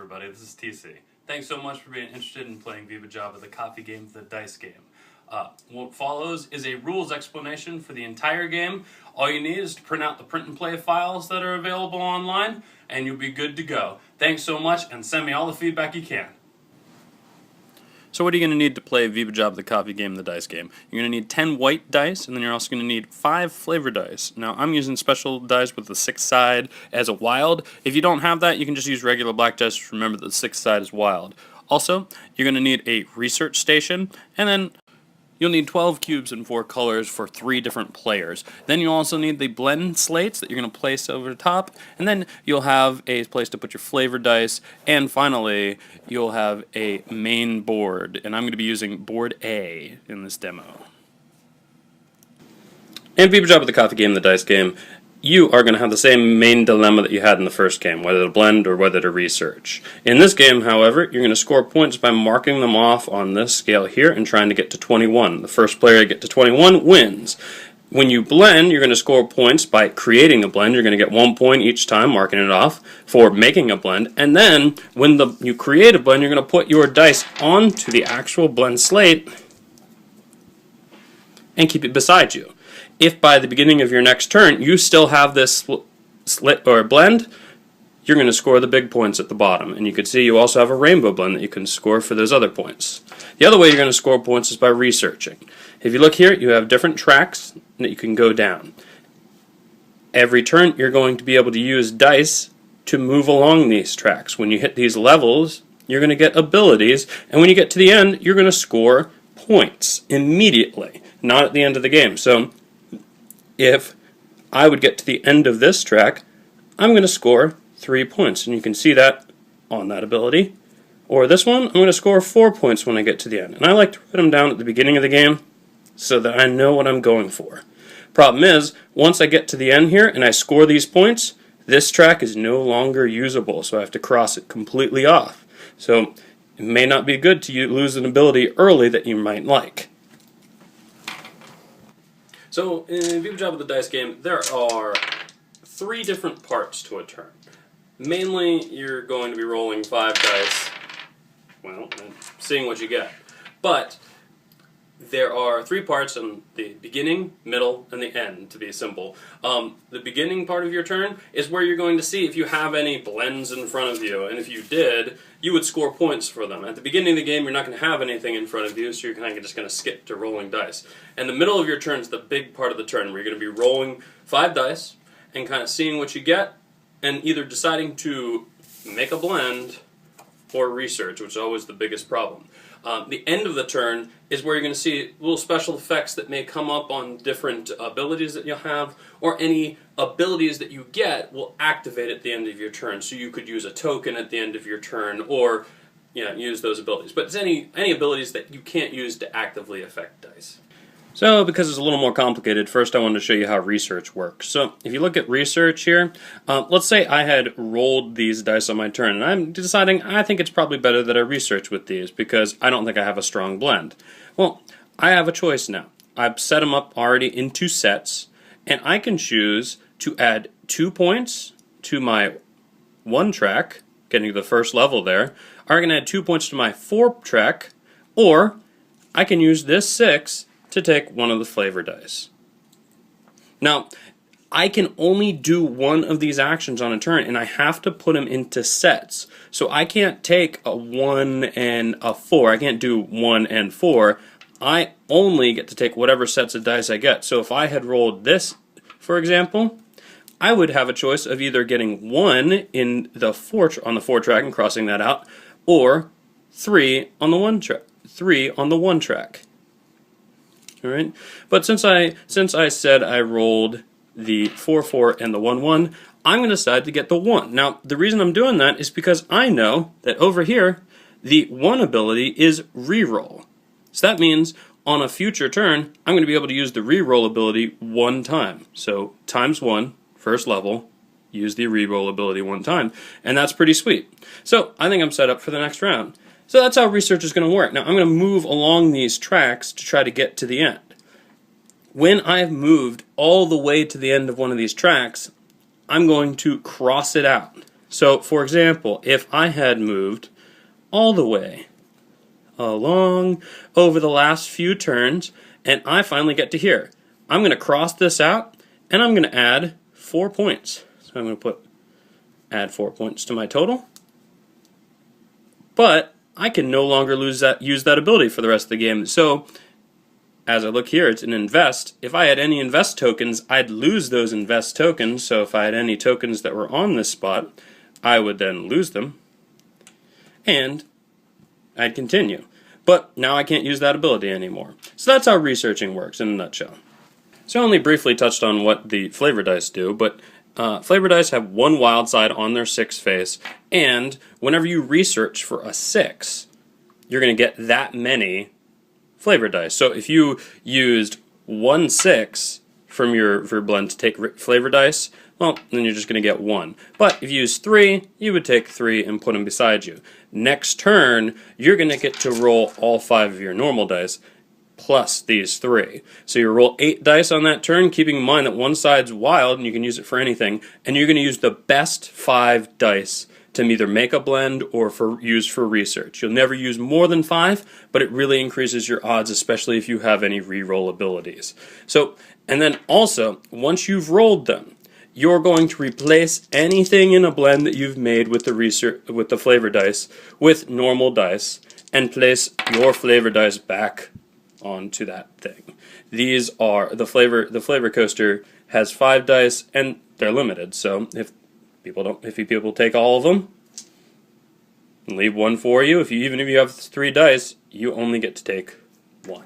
everybody, this is TC. Thanks so much for being interested in playing VivaJava, the coffee game, the dice game. What follows is a rules explanation for the entire game. All you need is to print out the print and play files that are available online, and you'll be good to go. Thanks so much, and send me all the feedback you can. So what are you going to need to play VivaJava, the coffee game, the dice game? You're going to need 10 white dice, and then you're also going to need 5 flavor dice. Now, I'm using special dice with the 6th side as a wild. If you don't have that, you can just use regular black dice. Just remember that the 6th side is wild. Also, you're going to need a research station, and then you'll need 12 cubes in 4 colors for 3 different players. Then you'll also need the blend slates that you're going to place over the top, and then you'll have a place to put your flavor dice, and finally, you'll have a main board, and I'm going to be using board A in this demo. In VivaJava, the coffee game, the dice game, you are going to have the same main dilemma that you had in the first game, whether to blend or whether to research. In this game, however, you're going to score points by marking them off on this scale here and trying to get to 21. The first player to get to 21 wins. When you blend, you're going to score points by creating a blend. You're going to get 1 point each time, marking it off, for making a blend. And then, when you create a blend, you're going to put your dice onto the actual blend slate and keep it beside you. If by the beginning of your next turn you still have this slit or blend, you're going to score the big points at the bottom. And you can see you also have a rainbow blend that you can score for those other points. The other way you're going to score points is by researching. If you look here, you have different tracks that you can go down. Every turn you're going to be able to use dice to move along these tracks. When you hit these levels, you're going to get abilities, and when you get to the end, you're going to score points immediately, not at the end of the game. So if I would get to the end of this track, I'm going to score 3 points, and you can see that on that ability. Or this one, I'm going to score 4 points when I get to the end. And I like to write them down at the beginning of the game so that I know what I'm going for. Problem is, once I get to the end here and I score these points, this track is no longer usable, so I have to cross it completely off. So it may not be good to lose an ability early that you might like. So, in VivaJava, the dice game, there are 3 different parts to a turn. Mainly, you're going to be rolling 5 dice, well, and seeing what you get. But there are 3 parts in the beginning, middle, and the end, to be simple. The beginning part of your turn is where you're going to see if you have any blends in front of you, and if you did, you would score points for them. At the beginning of the game, you're not going to have anything in front of you, so you're kind of just going to skip to rolling dice. And the middle of your turn is the big part of the turn, where you're going to be rolling 5 dice and kind of seeing what you get, and either deciding to make a blend or research, which is always the biggest problem. The end of the turn is where you're going to see little special effects that may come up on different abilities that you'll have, or any abilities that you get will activate at the end of your turn. So you could use a token at the end of your turn, or use those abilities. But it's any abilities that you can't use to actively affect dice. So, because it's a little more complicated, first I wanted to show you how research works. So, if you look at research here, let's say I had rolled these dice on my turn, and I'm deciding I think it's probably better that I research with these, because I don't think I have a strong blend. Well, I have a choice now. I've set them up already in 2 sets, and I can choose to add 2 points to my 1 track, getting to the first level there, or I can add 2 points to my 4 track, or I can use this 6 to take one of the flavor dice. Now, I can only do one of these actions on a turn, and I have to put them into sets. So I can't take a 1 and a 4. I can't do 1 and 4. I only get to take whatever sets of dice I get. So if I had rolled this, for example, I would have a choice of either getting 1 in the 4 on the 4 track and crossing that out, or 3 on the 1 track. 3 on the 1 track. Alright, but since I said I rolled the 4-4 and the 1-1, I'm going to decide to get the 1. Now, the reason I'm doing that is because I know that over here, the 1 ability is reroll. So that means on a future turn, I'm going to be able to use the reroll ability 1 time. So times 1, first level, use the reroll ability 1 time. And that's pretty sweet. So I think I'm set up for the next round. So that's how research is going to work. Now I'm going to move along these tracks to try to get to the end. When I've moved all the way to the end of one of these tracks, I'm going to cross it out. So, for example, if I had moved all the way along over the last few turns, and I finally get to here, I'm going to cross this out, and I'm going to add 4 points. So I'm going to add 4 points to my total. But I can no longer use that ability for the rest of the game. So as I look here, it's an invest. If I had any invest tokens, I'd lose those invest tokens. So if I had any tokens that were on this spot, I would then lose them. And I'd continue. But now I can't use that ability anymore. So that's how researching works in a nutshell. So I only briefly touched on what the flavor dice do, but flavor dice have one wild side on their 6 face, and whenever you research for a 6, you're going to get that many flavor dice. So if you used 1 6 from your blend to take flavor dice, well, then you're just going to get 1. But if you use 3, you would take 3 and put them beside you. Next turn, you're going to get to roll all 5 of your normal dice, plus these 3. So you roll 8 dice on that turn, keeping in mind that one side's wild and you can use it for anything, and you're going to use the best 5 dice to either make a blend or use for research. You'll never use more than 5, but it really increases your odds, especially if you have any reroll abilities. So, and then also, once you've rolled them, you're going to replace anything in a blend that you've made with the flavor dice with normal dice, and place your flavor dice back onto that thing. These are the flavor coaster has 5 dice and they're limited. So if people take all of them and leave 1 for you, even if you have 3 dice, you only get to take 1.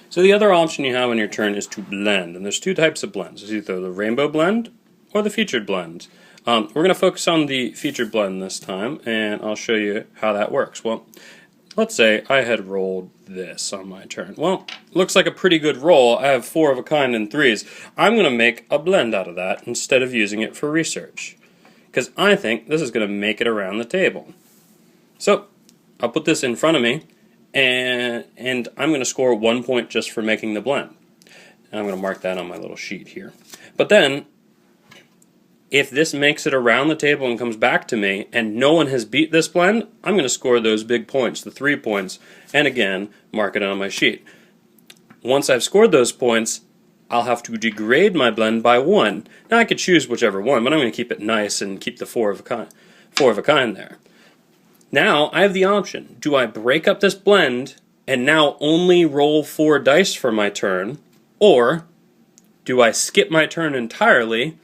So the other option you have on your turn is to blend, and there's 2 types of blends. There's either the rainbow blend or the featured blend. We're going to focus on the featured blend this time, and I'll show you how that works. Well, let's say I had rolled this on my turn. Well, looks like a pretty good roll. I have 4 of a kind and 3s. I'm going to make a blend out of that instead of using it for research, because I think this is going to make it around the table. So I'll put this in front of me, and I'm going to score 1 point just for making the blend. And I'm going to mark that on my little sheet here. But then, if this makes it around the table and comes back to me, and no one has beat this blend, I'm going to score those big points, the 3 points, and again, mark it on my sheet. Once I've scored those points, I'll have to degrade my blend by 1. Now I could choose whichever one, but I'm going to keep it nice and keep the 4 of a kind there. Now I have the option. Do I break up this blend and now only roll 4 dice for my turn, or do I skip my turn entirely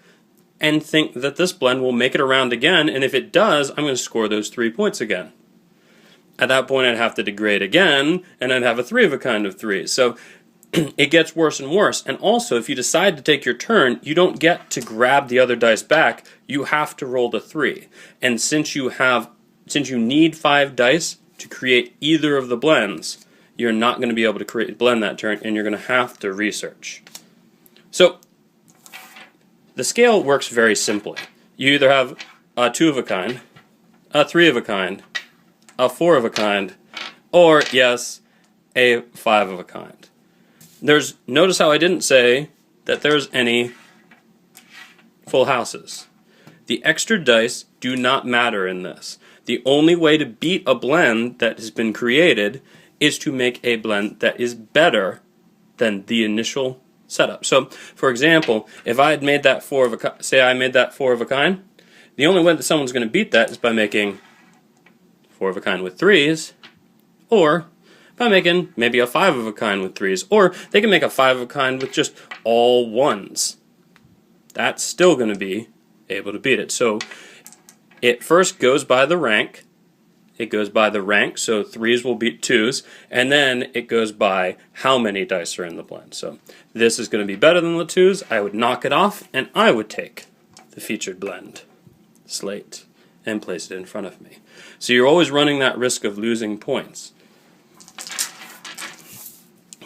and think that this blend will make it around again, and if it does, I'm going to score those 3 points again. At that point, I'd have to degrade again, and I'd have a 3 of a kind of 3. So it gets worse and worse. And also, if you decide to take your turn, you don't get to grab the other dice back. You have to roll the 3. And since you need 5 dice to create either of the blends, you're not going to be able to blend that turn, and you're going to have to research. So the scale works very simply. You either have a 2 of a kind, a 3 of a kind, a 4 of a kind, or, yes, a 5 of a kind. Notice how I didn't say that there's any full houses. The extra dice do not matter in this. The only way to beat a blend that has been created is to make a blend that is better than the initial setup. So, for example, if I had made that 4 of a kind, say I made that 4 of a kind, the only way that someone's going to beat that is by making 4 of a kind with 3s, or by making maybe a 5 of a kind with 3s, or they can make a 5 of a kind with just all 1s. That's still going to be able to beat it. So it first goes by the rank. It goes by the rank, so 3s will beat 2s, and then it goes by how many dice are in the blend. So this is going to be better than the 2s. I would knock it off, and I would take the featured blend slate and place it in front of me. So you're always running that risk of losing points.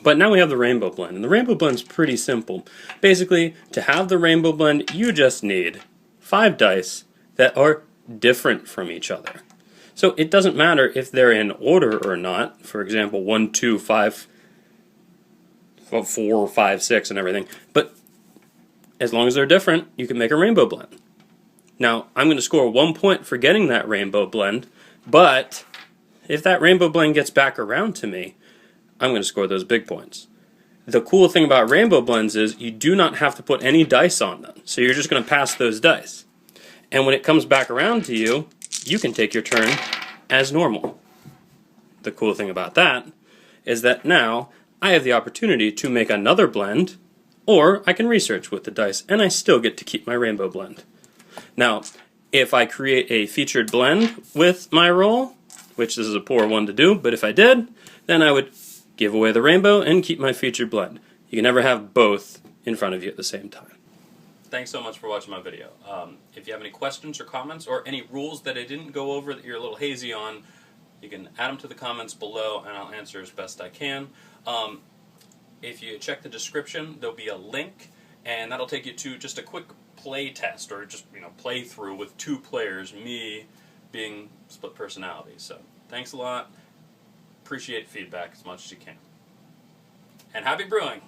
But now we have the rainbow blend, and the rainbow blend is pretty simple. Basically, to have the rainbow blend, you just need 5 dice that are different from each other. So it doesn't matter if they're in order or not. For example, 1, 2, 5, 4, 5, 6, and everything. But as long as they're different, you can make a rainbow blend. Now, I'm going to score 1 point for getting that rainbow blend, but if that rainbow blend gets back around to me, I'm going to score those big points. The cool thing about rainbow blends is you do not have to put any dice on them, so you're just going to pass those dice. And when it comes back around to you, you can take your turn as normal. The cool thing about that is that now I have the opportunity to make another blend, or I can research with the dice, and I still get to keep my rainbow blend. Now, if I create a featured blend with my roll, which this is a poor one to do, but if I did, then I would give away the rainbow and keep my featured blend. You can never have both in front of you at the same time. Thanks so much for watching my video. If you have any questions or comments or any rules that I didn't go over that you're a little hazy on, you can add them to the comments below and I'll answer as best I can. If you check the description, there'll be a link and that'll take you to just a quick play test or just play through with 2 players, me being split personality. So thanks a lot. Appreciate feedback as much as you can. And happy brewing!